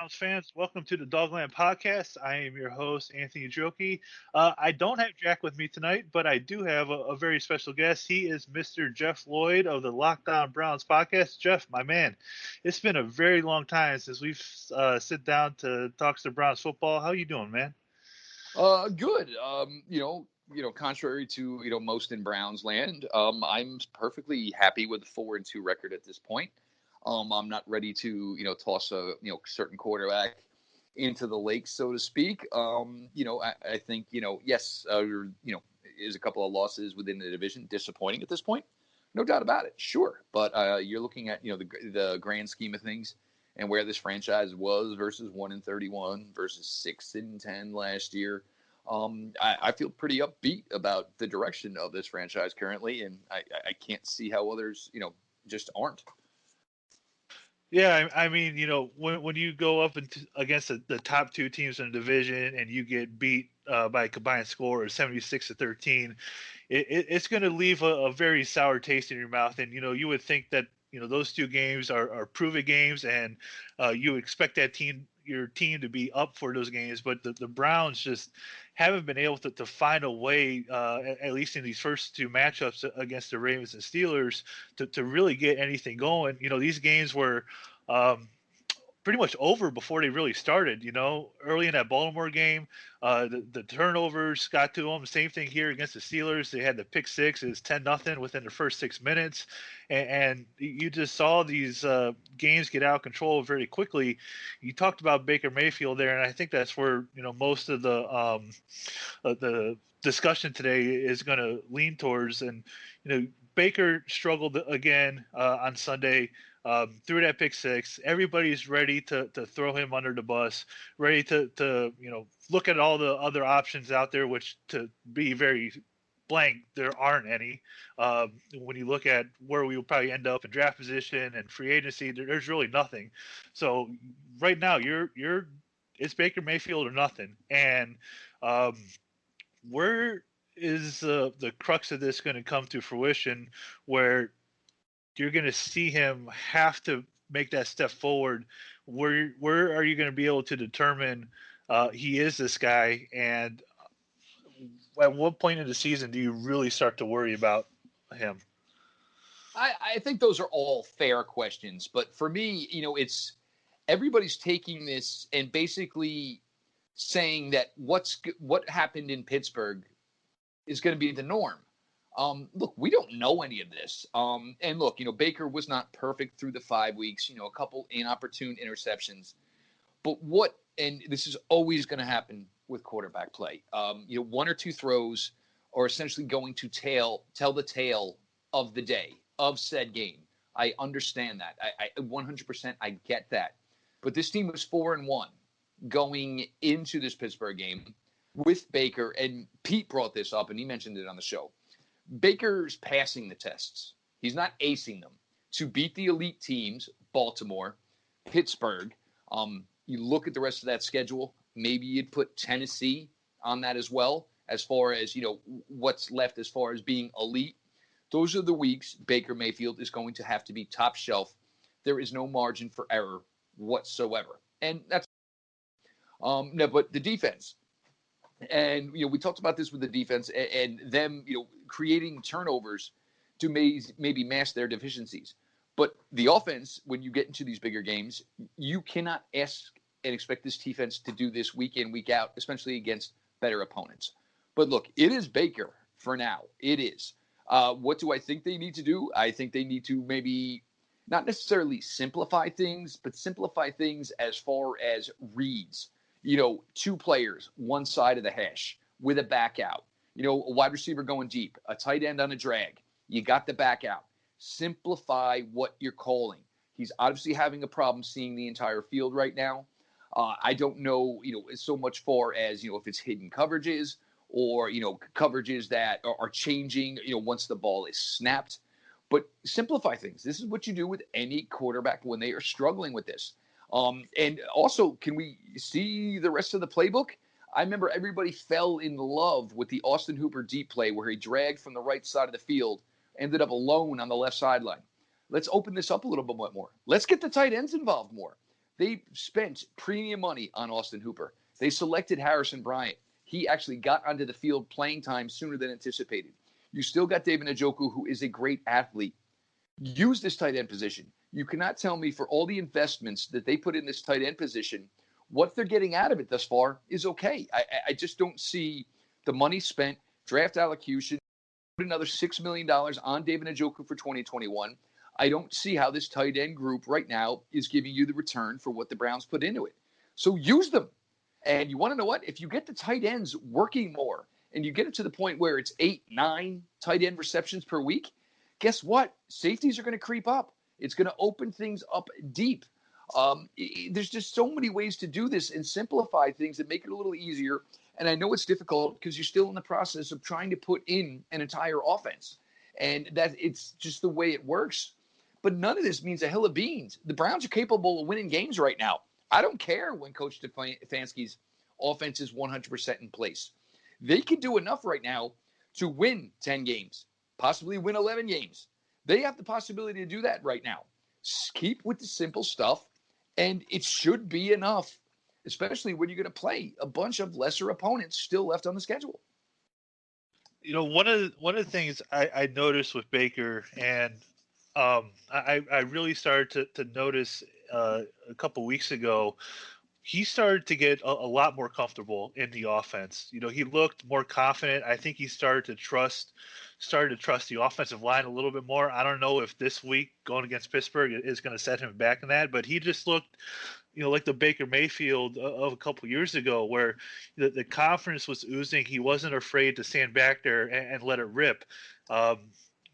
Browns fans, welcome to the Dogland Podcast. I am your host, Anthony Joki. I don't have Jack with me tonight, but I do have a very special guest. He is Mr. Jeff Lloyd of the Lockdown Browns podcast. Jeff, my man, it's been a very long time since we've sit down to talk to Browns football. How you doing, man? Good. Contrary to most in Browns land, I'm perfectly happy with the 4-2 record at this point. I'm not ready to toss a certain quarterback into the lake, so to speak. I think yes, is a couple of losses within the division disappointing at this point, no doubt about it. Sure, but you're looking at the grand scheme of things and where this franchise was versus 1-31 versus 6-10 last year. I feel pretty upbeat about the direction of this franchise currently, and I can't see how others, just aren't. Yeah, I mean, when you go up against the top two teams in the division and you get beat by a combined score of 76-13, it's going to leave a very sour taste in your mouth. And you would think that those two games are proven games, and you expect your team to be up for those games, but the Browns just haven't been able to find a way, at least in these first two matchups against the Ravens and Steelers, to really get anything going. These games were um, pretty much over before they really started. Early in that Baltimore game, the turnovers got to them. Same thing here against the Steelers. They had the pick six. It was 10-0 within the first 6 minutes, and you just saw these games get out of control very quickly. You talked about Baker Mayfield there, and I think that's where most of the discussion today is going to lean towards. And Baker struggled again on Sunday. Through that pick six, everybody's ready to throw him under the bus, ready to look at all the other options out there, which, to be very blank, there aren't any. When you look at where we will probably end up in draft position and free agency, there's really nothing. So right now, it's Baker Mayfield or nothing. And um, where is the crux of this going to come to fruition, where you're going to see him have to make that step forward? Where are you going to be able to determine he is this guy? And at what point in the season do you really start to worry about him? I think those are all fair questions, but for me, it's everybody's taking this and basically saying that what happened in Pittsburgh is going to be the norm. Look, we don't know any of this. And look, Baker was not perfect through the 5 weeks, a couple inopportune interceptions. But and this is always going to happen with quarterback play. One or two throws are essentially going to tell the tale of the day, of said game. I understand that. I 100% I get that. But this team was 4-1 going into this Pittsburgh game with Baker, and Pete brought this up, and he mentioned it on the show. Baker's passing the tests. He's not acing them. To beat the elite teams, Baltimore, Pittsburgh, you look at the rest of that schedule, maybe you'd put Tennessee on that as well, as far as, what's left as far as being elite. Those are the weeks Baker Mayfield is going to have to be top shelf. There is no margin for error whatsoever. And that's no, but the defense. And, we talked about this with the defense and them, creating turnovers to maybe mask their deficiencies. But the offense, when you get into these bigger games, you cannot ask and expect this defense to do this week in, week out, especially against better opponents. But look, it is Baker for now. It is. What do I think they need to do? I think they need to maybe not necessarily simplify things, but simplify things as far as reads. Two players, one side of the hash with a back out. A wide receiver going deep, a tight end on a drag. You got the back out. Simplify what you're calling. He's obviously having a problem seeing the entire field right now. I don't know, so much far as, if it's hidden coverages or, coverages that are changing, once the ball is snapped. But simplify things. This is what you do with any quarterback when they are struggling with this. And also, can we see the rest of the playbook? I remember everybody fell in love with the Austin Hooper deep play where he dragged from the right side of the field, ended up alone on the left sideline. Let's open this up a little bit more. Let's get the tight ends involved more. They spent premium money on Austin Hooper. They selected Harrison Bryant. He actually got onto the field playing time sooner than anticipated. You still got David Njoku, who is a great athlete. Use this tight end position. You cannot tell me for all the investments that they put in this tight end position, what they're getting out of it thus far is okay. I just don't see the money spent, draft allocution, put another $6 million on David Njoku for 2021. I don't see how this tight end group right now is giving you the return for what the Browns put into it. So use them. And you want to know what? If you get the tight ends working more and you get it to the point where it's 8, 9 tight end receptions per week, guess what? Safeties are going to creep up. It's going to open things up deep. There's just so many ways to do this and simplify things that make it a little easier. And I know it's difficult because you're still in the process of trying to put in an entire offense. And that it's just the way it works. But none of this means a hill of beans. The Browns are capable of winning games right now. I don't care when Coach Stefanski's offense is 100% in place. They can do enough right now to win 10 games, possibly win 11 games. They have the possibility to do that right now. Keep with the simple stuff, and it should be enough, especially when you're going to play a bunch of lesser opponents still left on the schedule. One of the things I noticed with Baker, and I really started to notice a couple weeks ago, he started to get a lot more comfortable in the offense. He looked more confident. I think he started to trust the offensive line a little bit more. I don't know if this week going against Pittsburgh is going to set him back in that, but he just looked, like the Baker Mayfield of a couple years ago, where the confidence was oozing. He wasn't afraid to stand back there and let it rip.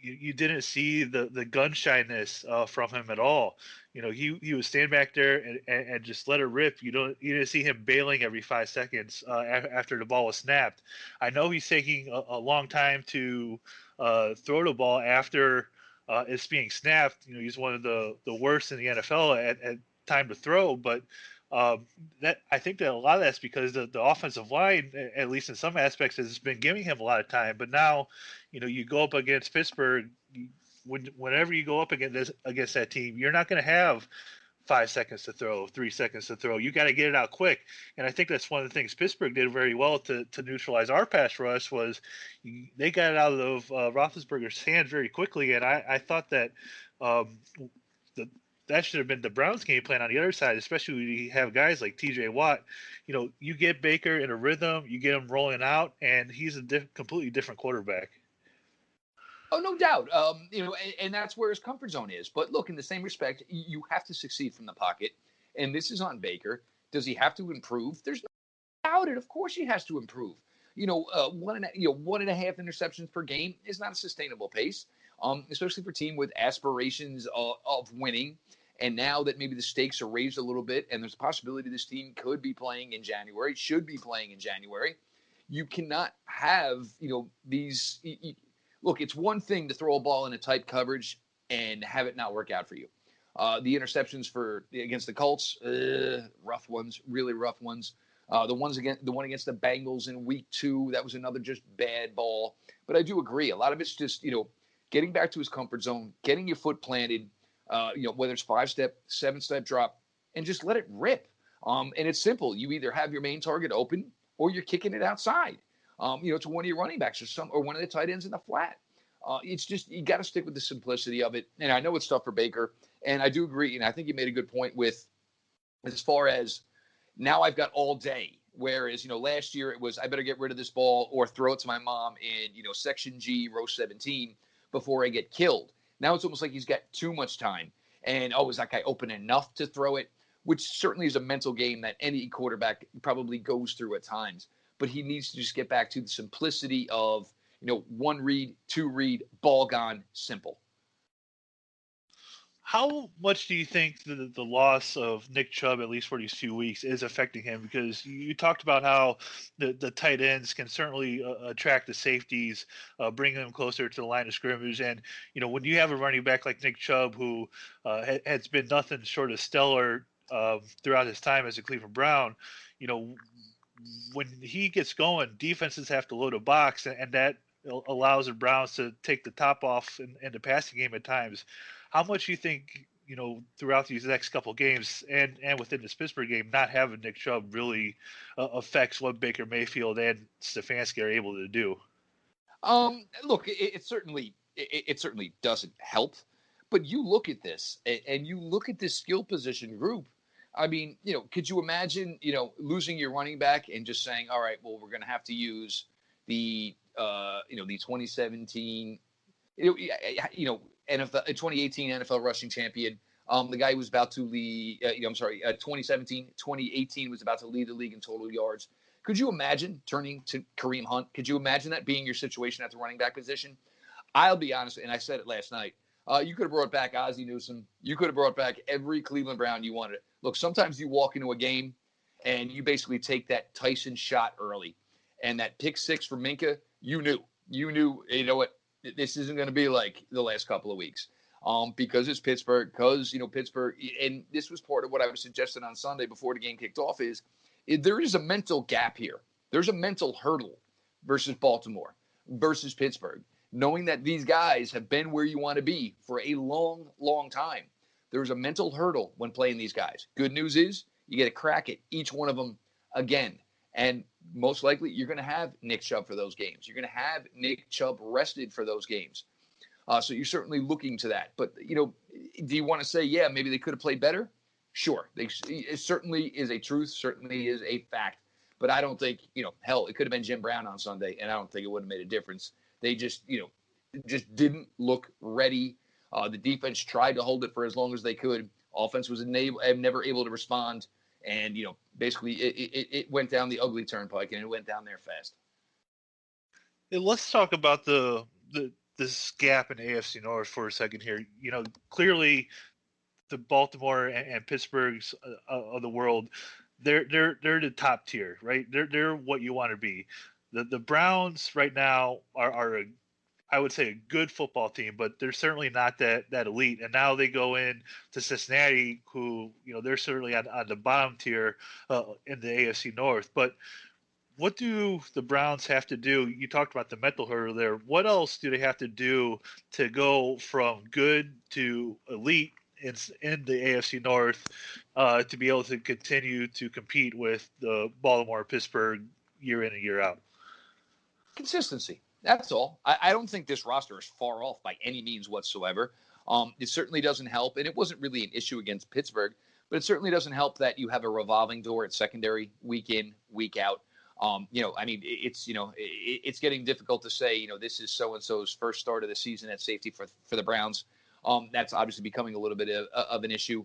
You didn't see the gun shyness from him at all. He would stand back there and just let it rip. You didn't see him bailing every 5 seconds after the ball was snapped. I know he's taking a long time to throw the ball after it's being snapped. He's one of the worst in the NFL at time to throw, but that I think that a lot of that's because the offensive line, at least in some aspects, has been giving him a lot of time. But now, you go up against Pittsburgh. Whenever you go up against that team, you're not going to have 5 seconds to throw, 3 seconds to throw. You got to get it out quick. And I think that's one of the things Pittsburgh did very well to neutralize our pass rush was they got it out of Roethlisberger's hands very quickly. And I thought that that should have been the Browns' game plan on the other side, especially when you have guys like T.J. Watt. You get Baker in a rhythm, you get him rolling out, and he's a completely different quarterback. Oh, no doubt. And that's where his comfort zone is. But look, in the same respect, you have to succeed from the pocket. And this is on Baker. Does he have to improve? There's no doubt it. Of course he has to improve. 1.5 interceptions per game is not a sustainable pace, especially for a team with aspirations of winning. And now that maybe the stakes are raised a little bit and there's a possibility this team could be playing in January, should be playing in January, you cannot have, these look, it's one thing to throw a ball in a tight coverage and have it not work out for you. The interceptions against the Colts, rough ones, really rough ones. The one against the Bengals in week 2, that was another just bad ball. But I do agree. A lot of it's just, getting back to his comfort zone, getting your foot planted, whether it's 5-step, 7-step drop, and just let it rip. And it's simple. You either have your main target open or you're kicking it outside. To one of your running backs or one of the tight ends in the flat. It's just you got to stick with the simplicity of it. And I know it's tough for Baker, and I do agree. And I think you made a good point with as far as now I've got all day. Whereas last year it was I better get rid of this ball or throw it to my mom in section G, row 17 before I get killed. Now it's almost like he's got too much time. And is that guy open enough to throw it? Which certainly is a mental game that any quarterback probably goes through at times. But he needs to just get back to the simplicity of, 1 read, 2 read, ball gone, simple. How much do you think the loss of Nick Chubb, at least for these 2 weeks, is affecting him? Because you talked about how the tight ends can certainly attract the safeties, bring them closer to the line of scrimmage. And, when you have a running back like Nick Chubb, who has been nothing short of stellar throughout his time as a Cleveland Brown, when he gets going, defenses have to load a box, and that allows the Browns to take the top off in the passing game at times. How much do you think throughout these next couple games and within this Pittsburgh game, not having Nick Chubb really affects what Baker Mayfield and Stefanski are able to do. Look, it certainly doesn't help, but you look at this and you look at this skill position group. I mean, could you imagine, losing your running back and just saying, all right, well, we're going to have to use the 2017, NFL 2018 NFL rushing champion. The guy who was about to lead, 2017, 2018 was about to lead the league in total yards. Could you imagine turning to Kareem Hunt? Could you imagine that being your situation at the running back position? I'll be honest, and I said it last night. You could have brought back Ozzie Newsome. You could have brought back every Cleveland Brown you wanted. Look, sometimes you walk into a game and you basically take that Tyson shot early. And that pick six for Minka, you knew, you know what, this isn't going to be like the last couple of weeks. Because it's Pittsburgh, Pittsburgh, and this was part of what I was suggesting on Sunday before the game kicked off is there is a mental gap here. There's a mental hurdle versus Baltimore, versus Pittsburgh, knowing that these guys have been where you want to be for a long, long time. There's a mental hurdle when playing these guys. Good news is you get a crack at each one of them again. And most likely you're going to have Nick Chubb for those games. You're going to have Nick Chubb rested for those games. So you're certainly looking to that. But, do you want to say, yeah, maybe they could have played better? Sure. It certainly is a truth, certainly is a fact. But I don't think, hell, it could have been Jim Brown on Sunday, and I don't think it would have made a difference. They just didn't look ready. The defense tried to hold it for as long as they could. Offense was never able to respond. And, basically it went down the ugly turnpike, and it went down there fast. Yeah, let's talk about this gap in AFC North for a second here. Clearly the Baltimore and Pittsburghs of the world, they're the top tier, right? They're what you want to be. The Browns right now are I would say a good football team, but they're certainly not that elite. And now they go in to Cincinnati, who they're certainly on the bottom tier in the AFC North. But what do the Browns have to do? You talked about the mental hurdle there. What else do they have to do to go from good to elite in the AFC North to be able to continue to compete with the Baltimore, Pittsburgh year in and year out? Consistency. That's all. I don't think this roster is far off by any means whatsoever. It certainly doesn't help, and it wasn't really an issue against Pittsburgh, but it certainly doesn't help that you have a revolving door at secondary week in, week out. It's getting difficult to say, this is so-and-so's first start of the season at safety for the Browns. That's obviously becoming a little bit of an issue.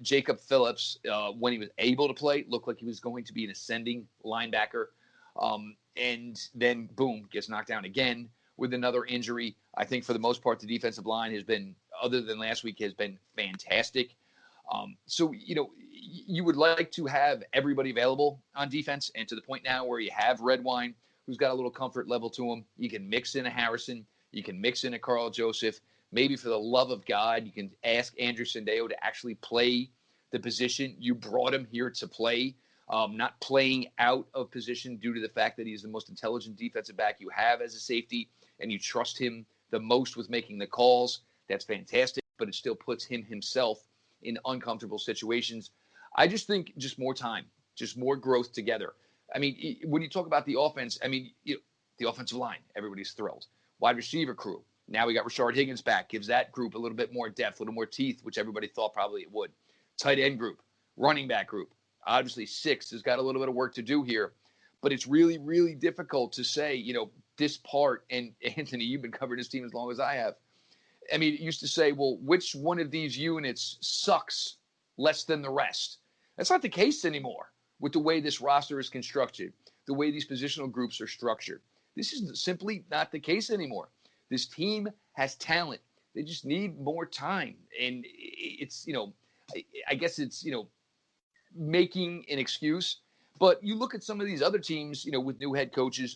Jacob Phillips, when he was able to play, looked like he was going to be an ascending linebacker. And then, boom, gets knocked down again with another injury. I think for the most part, the defensive line has been, other than last week, has been fantastic. So, you would like to have everybody available on defense, and to the point now where you have Redwine, who's got a little comfort level to him. You can mix in a Harrison. You can mix in a Carl Joseph. Maybe for the love of God, you can ask Andrew Sendeo to actually play the position you brought him here to play. Not playing out of position due to the fact that he's the most intelligent defensive back you have as a safety, and you trust him the most with making the calls. That's fantastic, but it still puts him himself in uncomfortable situations. I just think just more time, just more growth together. I mean, when you talk about the offense, the offensive line, everybody's thrilled. Wide receiver crew. Now we got Rashard Higgins back, gives that group a little bit more depth, a little more teeth, which everybody thought probably it would. Tight end group, running back group. Obviously, Six has got a little bit of work to do here, but it's really, really difficult to say, this part, and Anthony, you've been covering this team as long as I have. I mean, it used to say, well, which one of these units sucks less than the rest? That's not the case anymore with the way this roster is constructed, the way these positional groups are structured. This is simply not the case anymore. This team has talent. They just need more time. And it's, I guess it's, making an excuse. But you look at some of these other teams, with new head coaches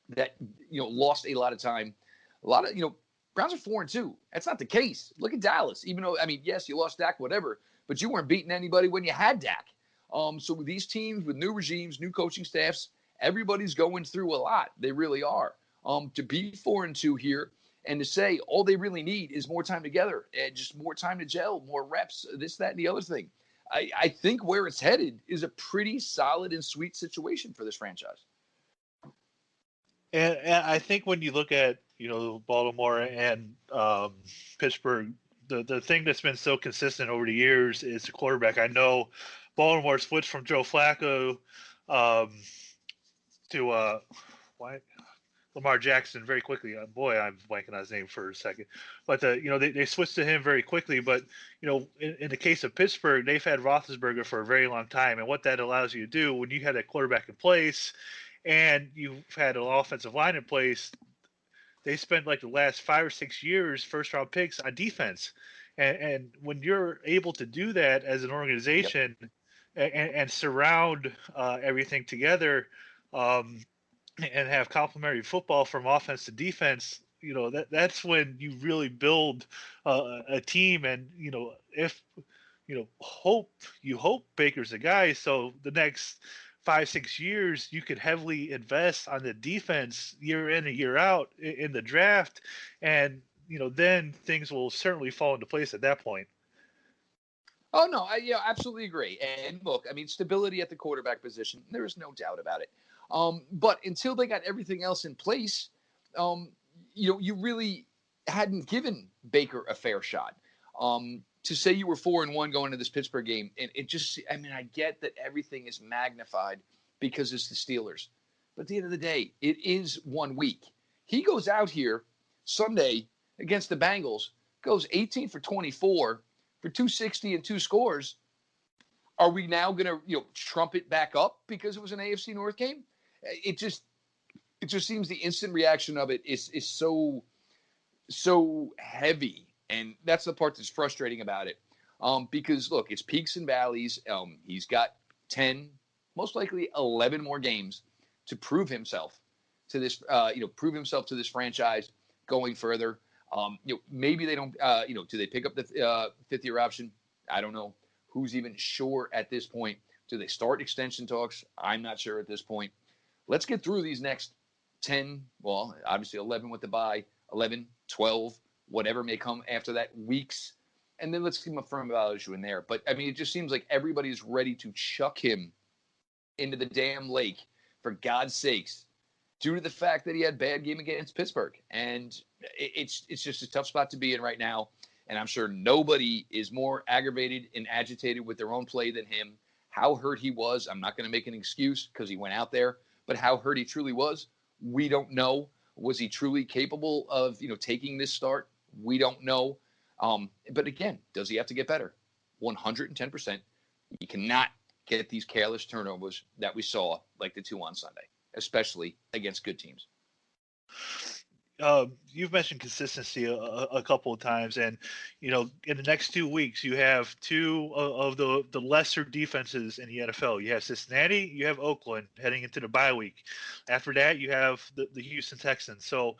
that, lost a lot of time. A lot of, Browns are 4-2. That's not the case. Look at Dallas. Even though, yes, you lost Dak, whatever, but you weren't beating anybody when you had Dak. So with these teams, with new regimes, new coaching staffs, everybody's going through a lot. They really are. To be 4-2 here and to say all they really need is more time together and just more time to gel, more reps, this, that, and the other thing. I think where it's headed is a pretty solid and sweet situation for this franchise. And I think when you look at Baltimore and Pittsburgh, the thing that's been so consistent over the years is the quarterback. I know Baltimore switched from Joe Flacco to why Lamar Jackson very quickly. Boy, I'm blanking on his name for a second. But they switched to him very quickly. But in the case of Pittsburgh, they've had Roethlisberger for a very long time, and what that allows you to do when you had a quarterback in place, and you've had an offensive line in place, they spent like the last 5 or 6 years first round picks on defense, and when you're able to do that as an Yep. organization and surround everything together. And have complementary football from offense to defense, that's when you really build a team. And if you hope Baker's the guy, so the next 5 6 years you could heavily invest on the defense year in and year out in the draft, and then things will certainly fall into place at that point. Oh no, I absolutely agree. And look, I mean, stability at the quarterback position, there is no doubt about it. But until they got everything else in place, you really hadn't given Baker a fair shot. To say you were 4-1 going into this Pittsburgh game, and it just, I mean, I get that everything is magnified because it's the Steelers, but at the end of the day, it is 1 week. He goes out here Sunday against the Bengals, goes 18 for 24 for 260 and 2 scores. Are we now going to trump it back up because it was an AFC North game? It just seems the instant reaction of it is so heavy, and that's the part that's frustrating about it. Because look, it's peaks and valleys. He's got 10, most likely 11 more games to prove himself to this, prove himself to this franchise going further. Maybe they don't, do they pick up the 5th-year option? I don't know. Who's even sure at this point? Do they start extension talks? I'm not sure at this point. Let's get through these next 10, well, obviously 11 with the bye, 11, 12, whatever may come after that, weeks. And then let's give him a firm evaluation in there. But, I mean, it just seems like everybody's ready to chuck him into the damn lake, for God's sakes, due to the fact that he had a bad game against Pittsburgh. And it's just a tough spot to be in right now. And I'm sure nobody is more aggravated and agitated with their own play than him. How hurt he was, I'm not going to make an excuse because he went out there. But how hurt he truly was, we don't know. Was he truly capable of taking this start? We don't know. But again, does he have to get better? 110%. You cannot get these careless turnovers that we saw, like the 2 on Sunday, especially against good teams. You've mentioned consistency a couple of times, and in the next 2 weeks you have two of the lesser defenses in the NFL. You have Cincinnati, you have Oakland heading into the bye week. After that, you have the Houston Texans. So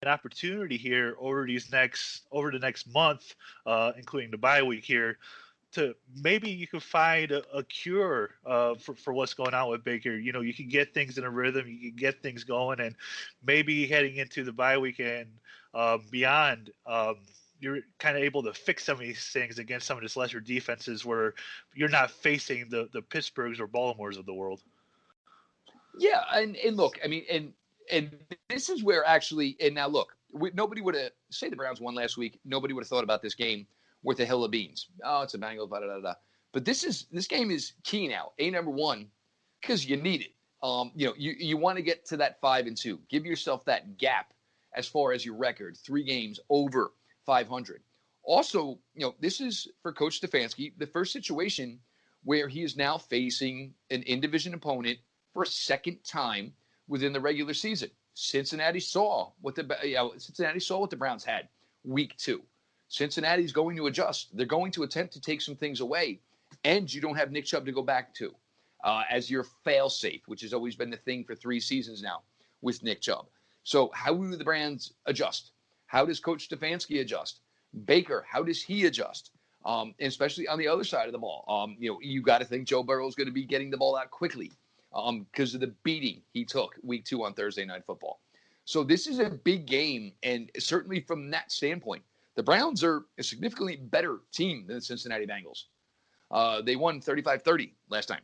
an opportunity here over the next month, including the bye week here, to maybe you can find a cure for what's going on with Baker. You can get things in a rhythm, you can get things going, and maybe heading into the bye weekend beyond, you're kind of able to fix some of these things against some of these lesser defenses where you're not facing the Pittsburghs or Baltimores of the world. Yeah, and look, I mean, and this is where actually, and now look, nobody would have, say the Browns won last week, nobody would have thought about this game worth a hill of beans. Oh, it's a Bengals, blah, blah, blah, blah. But this game is key now. Number one, because you need it. You want to get to that 5-2. Give yourself that gap as far as your record, 3 games over 500. Also, this is for Coach Stefanski, the first situation where he is now facing an in-division opponent for a second time within the regular season. Cincinnati saw what the Browns had week 2. Cincinnati's going to adjust. They're going to attempt to take some things away, and you don't have Nick Chubb to go back to as your fail-safe, which has always been the thing for 3 seasons now with Nick Chubb. So how do the Browns adjust? How does Coach Stefanski adjust? Baker, how does he adjust? And especially on the other side of the ball. You got to think Joe Burrow is going to be getting the ball out quickly because of the beating he took week 2 on Thursday Night Football. So this is a big game, and certainly from that standpoint, the Browns are a significantly better team than the Cincinnati Bengals. They won 35-30 last time.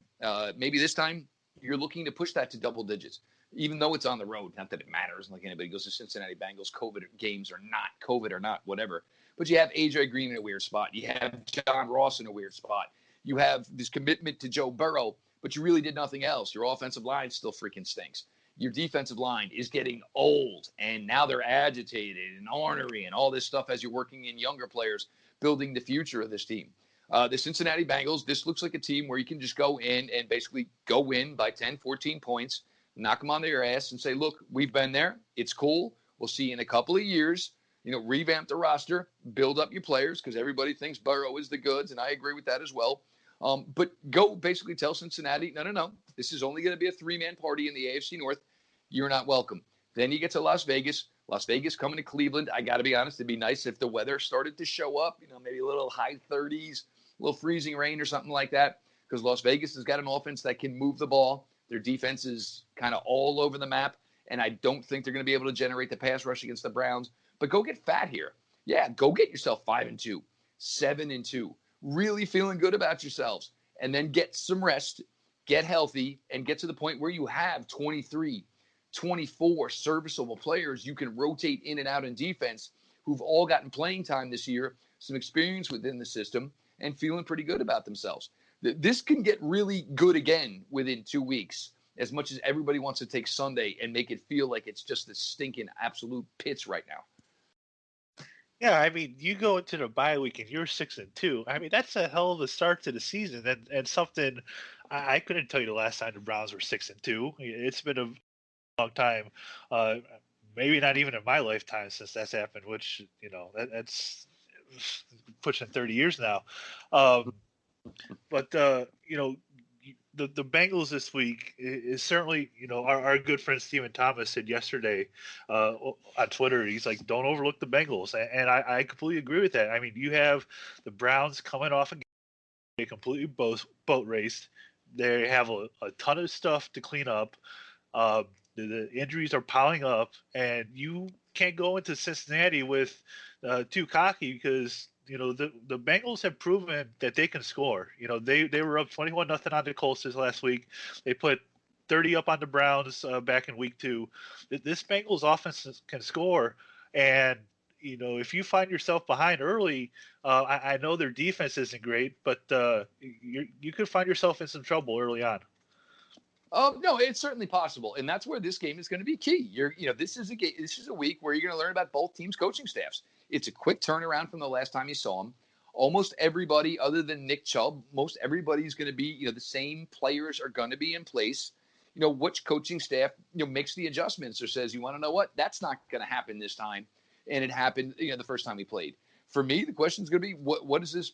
Maybe this time you're looking to push that to double digits, even though it's on the road. Not that it matters. Like anybody goes to Cincinnati Bengals, COVID games or not, COVID or not, whatever. But you have A.J. Green in a weird spot. You have John Ross in a weird spot. You have this commitment to Joe Burrow, but you really did nothing else. Your offensive line still freaking stinks. Your defensive line is getting old, and now they're agitated and ornery and all this stuff as you're working in younger players, building the future of this team. The Cincinnati Bengals, this looks like a team where you can just go in and basically go win by 10, 14 points, knock them on their ass and say, look, we've been there. It's cool. We'll see you in a couple of years. Revamp the roster, build up your players because everybody thinks Burrow is the goods, and I agree with that as well. But go basically tell Cincinnati, no. This is only going to be a three-man party in the AFC North. You're not welcome. Then you get to Las Vegas. Las Vegas coming to Cleveland. I got to be honest, it'd be nice if the weather started to show up, maybe a little high 30s, a little freezing rain or something like that, because Las Vegas has got an offense that can move the ball. Their defense is kind of all over the map, and I don't think they're going to be able to generate the pass rush against the Browns. But go get fat here. Yeah, go get yourself 5-2, 7-2, really feeling good about yourselves, and then get some rest, get healthy, and get to the point where you have 23, 24 serviceable players you can rotate in and out in defense who've all gotten playing time this year, some experience within the system, and feeling pretty good about themselves. This can get really good again within 2 weeks, as much as everybody wants to take Sunday and make it feel like it's just the stinking absolute pits right now. Yeah, I mean, you go into the bye week and you're 6-2. I mean, that's a hell of a start to the season, and something I couldn't tell you the last time the Browns were 6-2. It's been a long time, maybe not even in my lifetime since that's happened. Which that's pushing 30 years now. But the Bengals this week is certainly, our good friend Stephen Thomas said yesterday on Twitter, he's like, don't overlook the Bengals. And I completely agree with that. I mean, you have the Browns coming off a game, they completely boat raced. They have a ton of stuff to clean up. The injuries are piling up, and you can't go into Cincinnati with too cocky because the Bengals have proven that they can score. They were up 21-0 on the Colts this last week. They put 30 up on the Browns back in week 2. This Bengals offense can score, and if you find yourself behind early, I know their defense isn't great, but you could find yourself in some trouble early on. No, it's certainly possible, and that's where this game is going to be key. This is a game. This is a week where you're going to learn about both teams' coaching staffs. It's a quick turnaround from the last time you saw them. Almost everybody, other than Nick Chubb, most everybody's going to be, the same players are going to be in place. Which coaching staff, makes the adjustments or says, you want to know what? That's not going to happen this time, and it happened, the first time we played. For me, the question is going to be, what is this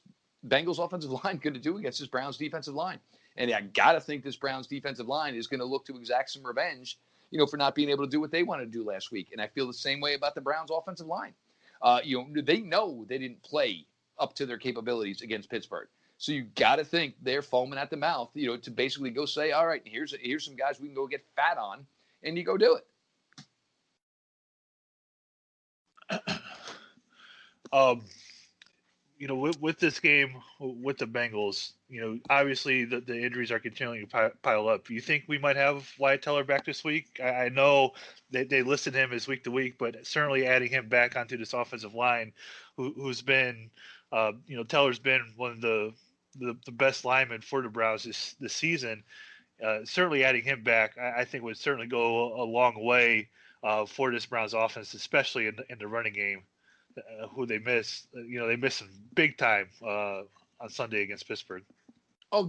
Bengals offensive line going to do against this Browns defensive line? And I got to think this Browns defensive line is going to look to exact some revenge, for not being able to do what they wanted to do last week. And I feel the same way about the Browns offensive line. They know they didn't play up to their capabilities against Pittsburgh. So you got to think they're foaming at the mouth, to basically go say, all right, here's some guys we can go get fat on, and you go do it. With this game, with the Bengals, obviously the injuries are continuing to pile up. You think we might have Wyatt Teller back this week? I know they listed him as week to week, but certainly adding him back onto this offensive line, who's been, Teller's been one of the best linemen for the Browns this season. Certainly adding him back, I think would certainly go a long way for this Browns offense, especially in the running game. Who they missed, they missed him big time on Sunday against Pittsburgh. Oh,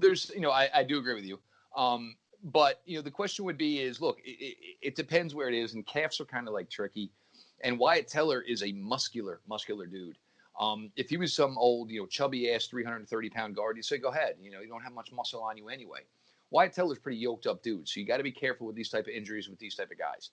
I do agree with you. But the question would be is, look, it depends where it is, and calves are kind of like tricky. And Wyatt Teller is a muscular dude. If he was some old, chubby ass 330-pound guard, you'd say, go ahead. You don't have much muscle on you anyway. Wyatt Teller's pretty yoked up dude, so you got to be careful with these type of injuries with these type of guys.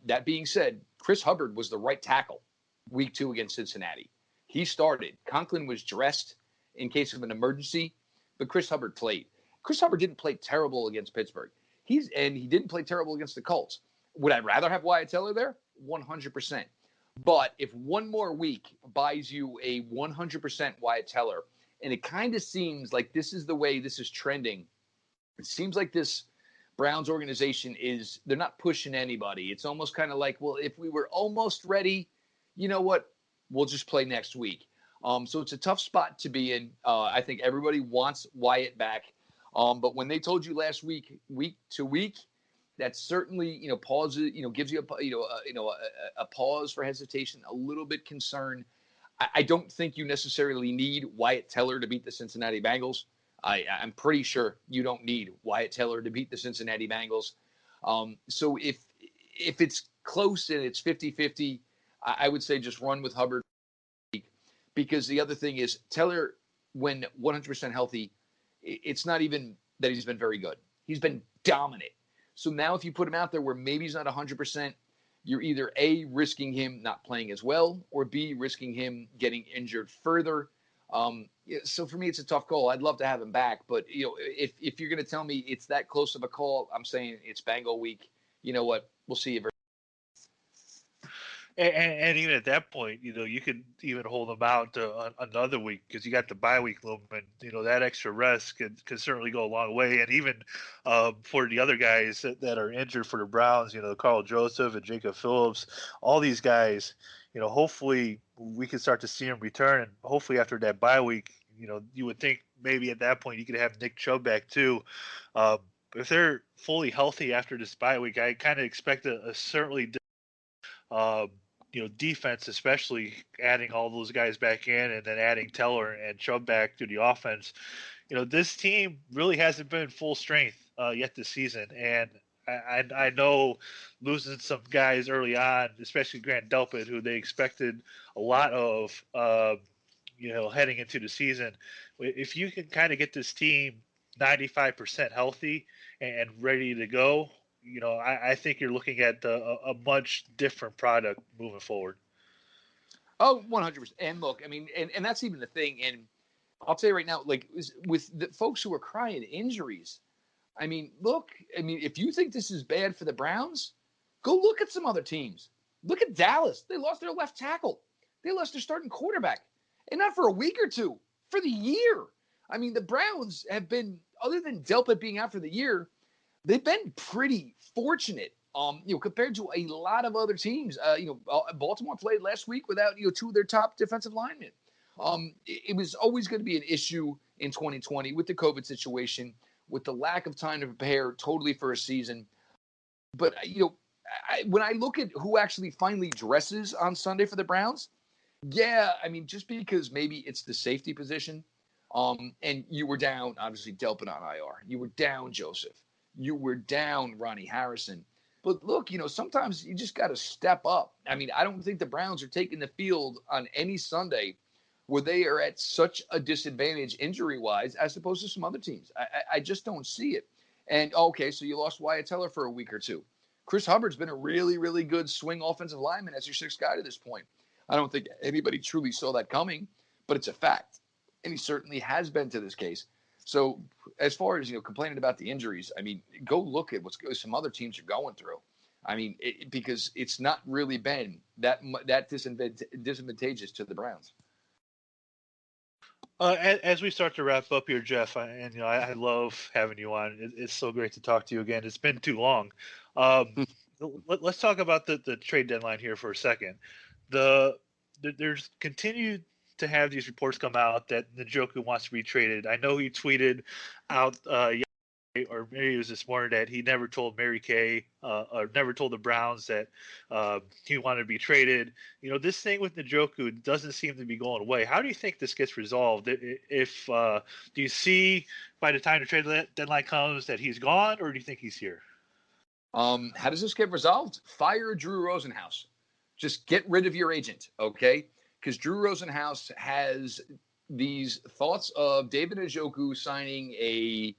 That being said, Chris Hubbard was the right tackle week 2 against Cincinnati. He started. Conklin was dressed in case of an emergency, but Chris Hubbard played. Chris Hubbard didn't play terrible against Pittsburgh. He didn't play terrible against the Colts. Would I rather have Wyatt Teller there? 100%. But if one more week buys you a 100% Wyatt Teller, and it kind of seems like this is the way this is trending, it seems like this Browns organization they're not pushing anybody. It's almost kind of like, well, if we were almost ready, you know what? We'll just play next week. So it's a tough spot to be in. I think everybody wants Wyatt back. But when they told you last week, week to week, that certainly, pauses, gives you a pause for hesitation, a little bit concerned. I don't think you necessarily need Wyatt Teller to beat the Cincinnati Bengals. I'm pretty sure you don't need Wyatt Teller to beat the Cincinnati Bengals. So if it's close and it's 50-50, I would say just run with Hubbard, because the other thing is Teller, when 100% healthy, it's not even that he's been very good. He's been dominant. So now if you put him out there where maybe he's not 100%, you're either A, risking him not playing as well, or B, risking him getting injured further. So for me, it's a tough call. I'd love to have him back, but if you're going to tell me it's that close of a call, I'm saying it's Bengal week. You know what? We'll see you very. And even at that point, you could even hold them out to another week, because you got the bye week looming. That extra rest could certainly go a long way. And even for the other guys that are injured for the Browns, Carl Joseph and Jacob Phillips, all these guys, hopefully we can start to see them return. And hopefully after that bye week, you would think maybe at that point you could have Nick Chubb back too. If they're fully healthy after this bye week, I kind of expect a certainly defense, especially adding all those guys back in and then adding Teller and Chubb back to the offense. This team really hasn't been full strength yet this season. And I know losing some guys early on, especially Grant Delpit, who they expected a lot of, heading into the season. If you can kind of get this team 95% healthy and ready to go, I think you're looking at a much different product moving forward. Oh, 100%. And look, I mean, and that's even the thing. And I'll tell you right now, like with the folks who are crying injuries, I mean, look, if you think this is bad for the Browns, go look at some other teams. Look at Dallas. They lost their left tackle. They lost their starting quarterback. And not for a week or two, for the year. I mean, the Browns have been, other than Delpit being out for the year, they've been pretty fortunate, compared to a lot of other teams. Baltimore played last week without, two of their top defensive linemen. It was always going to be an issue in 2020 with the COVID situation, with the lack of time to prepare totally for a season. But, when I look at who actually finally dresses on Sunday for the Browns, yeah, I mean, just because maybe it's the safety position, and you were down, obviously, Delpit on IR. You were down Joseph. You were down Ronnie Harrison. But look, sometimes you just got to step up. I mean, I don't think the Browns are taking the field on any Sunday where they are at such a disadvantage injury-wise as opposed to some other teams. I just don't see it. And, okay, so you lost Wyatt Teller for a week or two. Chris Hubbard's been a really, really good swing offensive lineman as your sixth guy to this point. I don't think anybody truly saw that coming, but it's a fact. And he certainly has been to this case. So as far as, complaining about the injuries, I mean, go look at what some other teams are going through. I mean, because it's not really been that disadvantageous to the Browns. As we start to wrap up here, Jeff, I love having you on. It's so great to talk to you again. It's been too long. Let's talk about the trade deadline here for a second. There's continued to have these reports come out that Joki wants to be traded. I know he tweeted out or maybe it was this morning, that he never told Mary Kay or never told the Browns that he wanted to be traded. This thing with Njoku doesn't seem to be going away. How do you think this gets resolved? If do you see by the time the trade deadline comes that he's gone, or do you think he's here? How does this get resolved? Fire Drew Rosenhaus. Just get rid of your agent, okay? Because Drew Rosenhaus has these thoughts of David Njoku signing a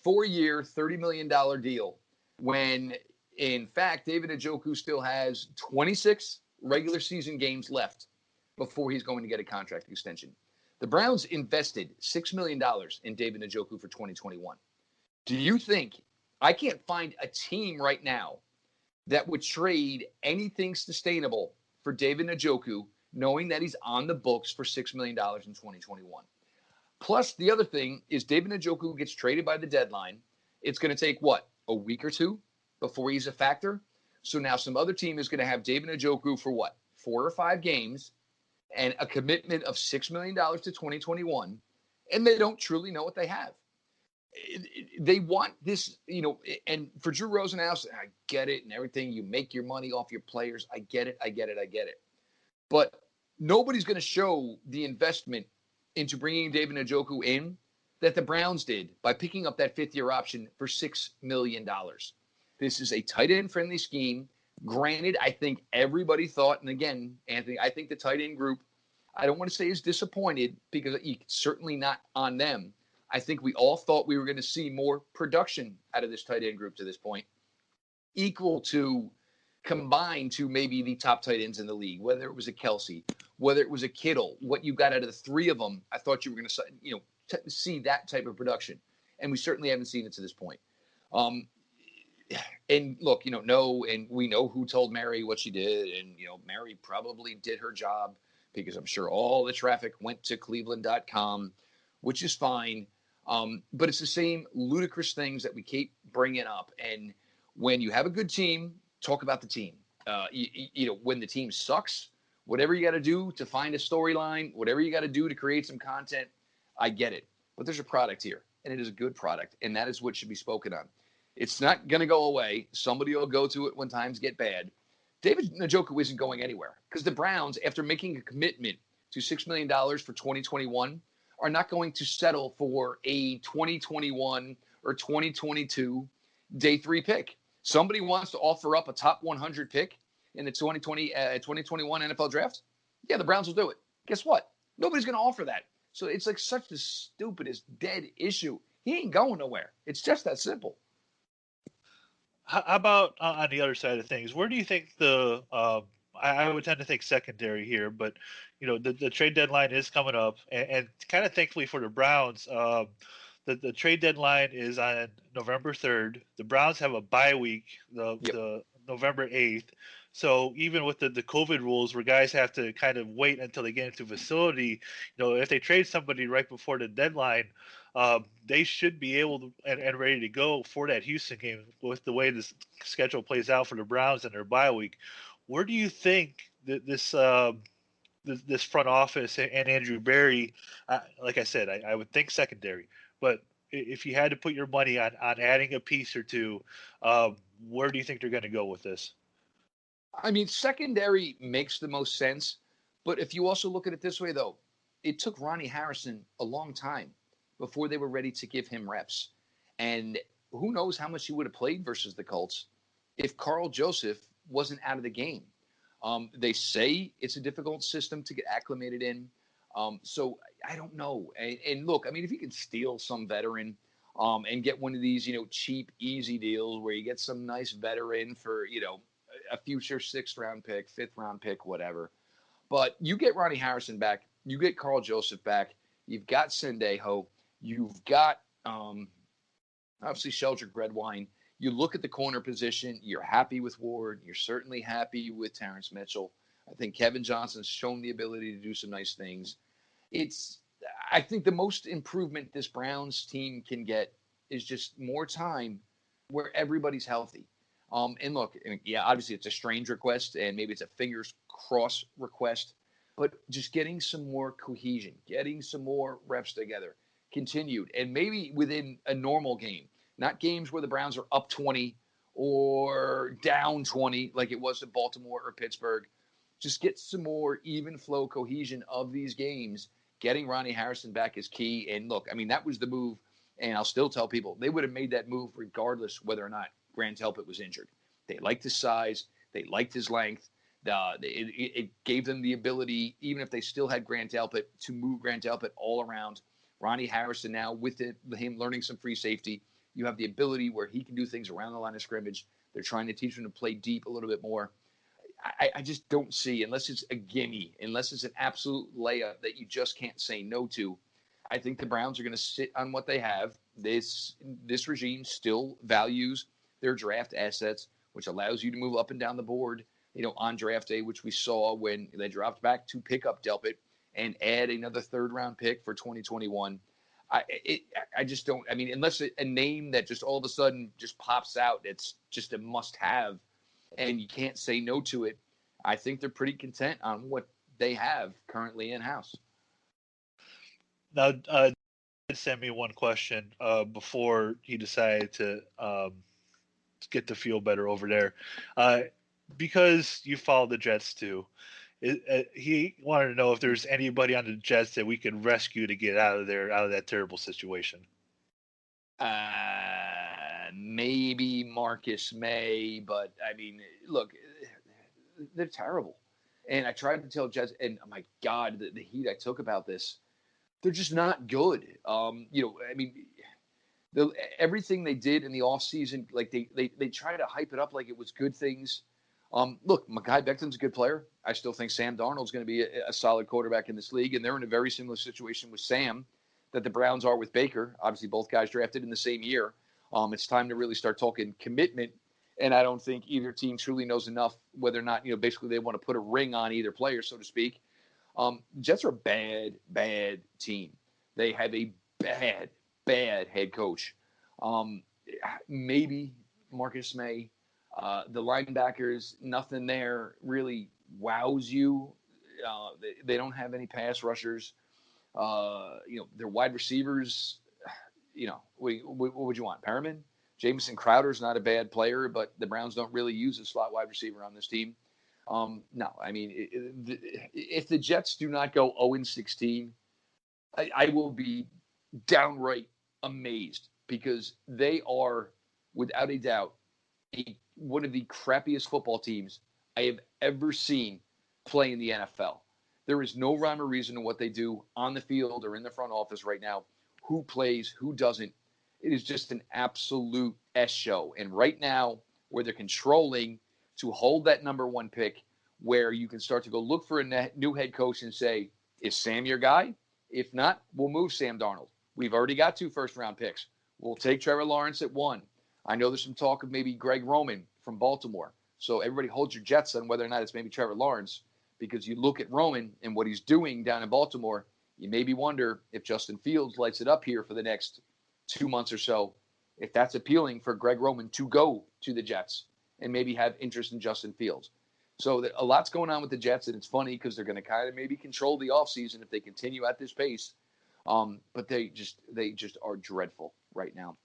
4-year, $30 million deal when, in fact, David Njoku still has 26 regular season games left before he's going to get a contract extension. The Browns invested $6 million in David Njoku for 2021. Do you think – I can't find a team right now that would trade anything sustainable for David Njoku, knowing that he's on the books for $6 million in 2021. Plus, the other thing is David Njoku gets traded by the deadline. It's going to take, what, a week or two before he's a factor? So now some other team is going to have David Njoku for, what, 4 or 5 games and a commitment of $6 million to 2021, and they don't truly know what they have. They want this, and for Drew Rosenhaus, I get it and everything. You make your money off your players. I get it. But nobody's going to show the investment into bringing David Njoku in that the Browns did by picking up that fifth-year option for $6 million. This is a tight end friendly scheme. Granted, I think everybody thought, and again, Anthony, I think the tight end group, I don't want to say is disappointed because it's certainly not on them. I think we all thought we were going to see more production out of this tight end group to this point, equal to combined to maybe the top tight ends in the league, whether it was a Kelsey, whether it was a Kittle, what you got out of the three of them. I thought you were going to, see that type of production, and we certainly haven't seen it to this point. And look, and we know who told Mary what she did, and Mary probably did her job because I'm sure all the traffic went to Cleveland.com, which is fine. But it's the same ludicrous things that we keep bringing up. And when you have a good team, talk about the team. When the team sucks, whatever you got to do to find a storyline, whatever you got to do to create some content, I get it. But there's a product here, and it is a good product, and that is what should be spoken on. It's not going to go away. Somebody will go to it when times get bad. David Njoku isn't going anywhere because the Browns, after making a commitment to $6 million for 2021, are not going to settle for a 2021 or 2022 day 3 pick. Somebody wants to offer up a top 100 pick in the 2021 NFL draft. Yeah, the Browns will do it. Guess what? Nobody's going to offer that. So it's like such the stupidest dead issue. He ain't going nowhere. It's just that simple. How about on the other side of things? Where do you think I would tend to think secondary here, but the trade deadline is coming up, and kind of thankfully for the Browns, the trade deadline is on November 3rd. The Browns have a bye week, the November 8th. So even with the COVID rules where guys have to kind of wait until they get into facility, if they trade somebody right before the deadline, they should be able to and ready to go for that Houston game with the way this schedule plays out for the Browns and their bye week. Where do you think that this front office and Andrew Berry, like I said, I would think secondary, but if you had to put your money on adding a piece or two, where do you think they're going to go with this? I mean, secondary makes the most sense, but if you also look at it this way, though, it took Ronnie Harrison a long time before they were ready to give him reps. And who knows how much he would have played versus the Colts if Carl Joseph wasn't out of the game. They say it's a difficult system to get acclimated in. So I don't know. And look, I mean, if you can steal some veteran and get one of these, cheap, easy deals where you get some nice veteran for, a future 6th round pick, 5th round pick, whatever. But you get Ronnie Harrison back, you get Carl Joseph back, you've got Sendejo, you've got obviously Sheldrick Redwine. You look at the corner position, you're happy with Ward, you're certainly happy with Terrence Mitchell. I think Kevin Johnson's shown the ability to do some nice things. I think the most improvement this Browns team can get is just more time where everybody's healthy. And look, yeah, obviously it's a strange request and maybe it's a fingers crossed request, but just getting some more cohesion, getting some more reps together, continued, and maybe within a normal game, not games where the Browns are up 20 or down 20 like it was at Baltimore or Pittsburgh. Just get some more even flow cohesion of these games. Getting Ronnie Harrison back is key. And look, I mean, that was the move, and I'll still tell people they would have made that move regardless whether or not Grant Delpit was injured. They liked his size. They liked his length. It gave them the ability, even if they still had Grant Delpit, to move Grant Delpit all around. Ronnie Harrison now, with him learning some free safety, you have the ability where he can do things around the line of scrimmage. They're trying to teach him to play deep a little bit more. I just don't see, unless it's a gimme, unless it's an absolute layup that you just can't say no to, I think the Browns are going to sit on what they have. This regime still values their draft assets, which allows you to move up and down the board, on draft day, which we saw when they dropped back to pick up Delpit and add another third-round pick for 2021. I just don't. I mean, unless a name that just all of a sudden just pops out, it's just a must-have, and you can't say no to it. I think they're pretty content on what they have currently in-house. Now, send me one question before he decided to get to feel better over there, because you follow the Jets too. He wanted to know if there's anybody on the Jets that we could rescue to get out of that terrible situation. Maybe Marcus May, but I mean, look, they're terrible. And I tried to tell Jets, and oh my God, the heat I took about this, they're just not good. I mean, everything they did in the offseason, like they try to hype it up like it was good things. Look, Mekhi Becton's a good player. I still think Sam Darnold's going to be a solid quarterback in this league, and they're in a very similar situation with Sam that the Browns are with Baker. Obviously, both guys drafted in the same year. It's time to really start talking commitment, and I don't think either team truly knows enough whether or not, basically they want to put a ring on either player, so to speak. Jets are a bad team. They have a bad head coach. Maybe Marcus May. The linebackers, nothing there really wows you. They don't have any pass rushers. Their wide receivers, what would you want? Perriman? Jamison Crowder's not a bad player, but the Browns don't really use a slot wide receiver on this team. No, I mean, if the Jets do not go 0-16, I will be downright amazed because they are, without a doubt, one of the crappiest football teams I have ever seen play in the NFL. There is no rhyme or reason to what they do on the field or in the front office right now. Who plays, who doesn't. It is just an absolute S show. And right now, where they're controlling to hold that number one pick, where you can start to go look for a new head coach and say, is Sam your guy? If not, we'll move Sam Darnold. We've already got 2 first-round picks. We'll take Trevor Lawrence at 1. I know there's some talk of maybe Greg Roman from Baltimore. So everybody holds your jets on whether or not it's maybe Trevor Lawrence, because you look at Roman and what he's doing down in Baltimore, you maybe wonder if Justin Fields lights it up here for the next 2 months or so, if that's appealing for Greg Roman to go to the Jets and maybe have interest in Justin Fields. So a lot's going on with the Jets, and it's funny because they're going to kind of maybe control the offseason if they continue at this pace. But they just are dreadful right now.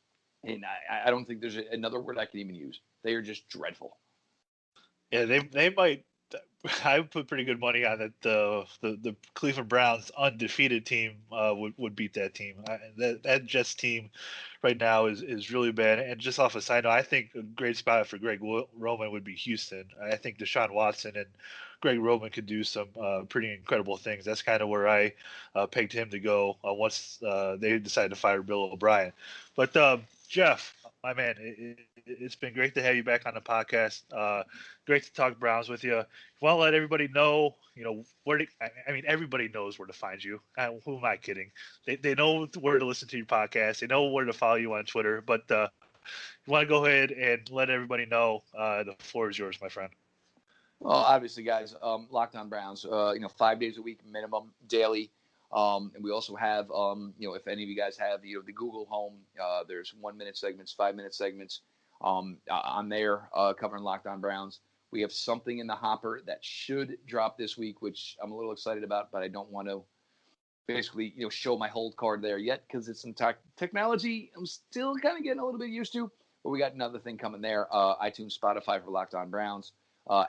And I don't think there's another word I can even use. They are just dreadful. Yeah, they might. I would put pretty good money on that. The Cleveland Browns undefeated team would beat that team. That Jets team right now is really bad. And just off a side note, I think a great spot for Greg Roman would be Houston. I think Deshaun Watson and Greg Roman could do some pretty incredible things. That's kind of where I pegged him to go once they decided to fire Bill O'Brien. But Jeff, my man, it's been great to have you back on the podcast. Great to talk Browns with you. Want to let everybody know, where to, I mean, everybody knows where to find you. Who am I kidding? They know where to listen to your podcast. They know where to follow you on Twitter. But you want to go ahead and let everybody know, the floor is yours, my friend. Well, obviously, guys, Locked On Browns, 5 days a week minimum, daily. And we also have, if any of you guys have, the Google Home, there's 1 minute segments, 5 minute segments on there covering Locked On Browns. We have something in the hopper that should drop this week, which I'm a little excited about, but I don't want to basically, show my hold card there yet because it's some technology I'm still kind of getting a little bit used to. But we got another thing coming there, iTunes, Spotify for Locked On Browns,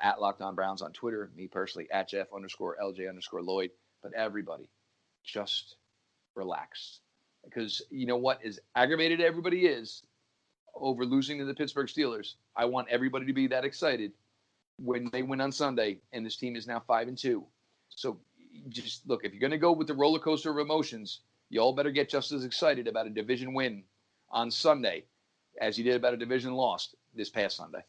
at Locked On Browns on Twitter, me personally, at Jeff_LJ_Lloyd. But everybody, just relax. Because you know what? As aggravated everybody is over losing to the Pittsburgh Steelers, I want everybody to be that excited when they win on Sunday, and this team is now 5-2. So just look, if you're going to go with the roller coaster of emotions, you all better get just as excited about a division win on Sunday as you did about a division loss this past Sunday.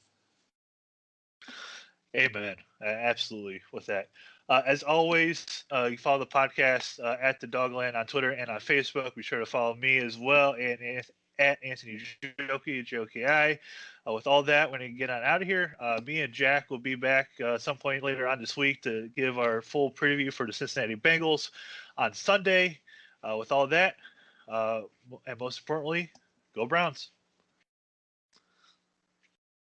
Amen. Absolutely with that. As always, you follow the podcast at the Dogland on Twitter and on Facebook. Be sure to follow me as well. And at Anthony Joki, Joki. With all that, we're going to get on out of here. Me and Jack will be back some point later on this week to give our full preview for the Cincinnati Bengals on Sunday. With all that, and most importantly, go Browns.